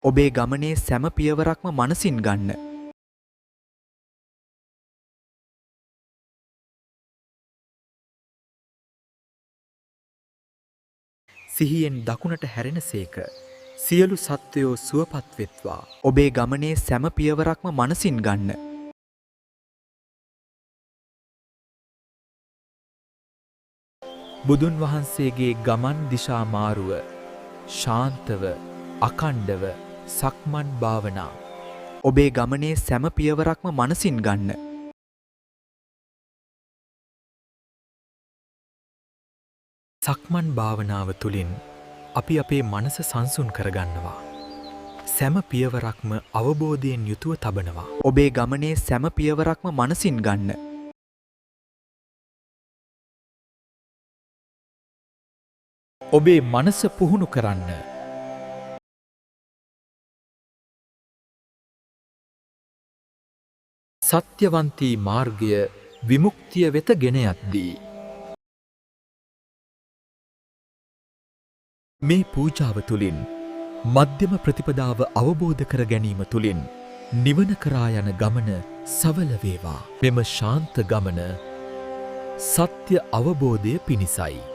ඔබේ ගමනේ සෑම පියවරක්ම මනසින් ගන්න. සිහියෙන් දකුණට හැරෙනසේක. සියලු සත්වයෝ සුවපත් වෙත්වා. ඔබේ ගමනේ සෑම පියවරක්ම මනසින් ගන්න. බුදුන් වහන්සේගේ ගමන් දිශා මාරුව ශාන්තව අකණ්ඩව සක්මන් භාවනා. ඔබේ ගමනේ සෑම පියවරක්ම මනසින් ගන්න. සක්මන් භාවනාව තුළින් අපි අපේ මනස සංසුන් කරගන්නවා. සෑම පියවරක්ම අවබෝධයෙන් යුතුව තබනවා. ඔබේ ගමනේ සෑම පියවරක්ම මනසින් ගන්න. ඔබේ මනස පුහුණු කරන්න. සත්‍යවන්තී මාර්ගය විමුක්තිය වෙත ගෙන යද්දී. මේ පූජාව තුළින් මධ්‍යම ප්‍රතිපදාව අවබෝධ කර ගැනීම තුළින් නිවන කරා යන ගමන සවල වේවා. මෙම ශාන්ත ගමන සත්‍ය අවබෝධය පිණිසයි.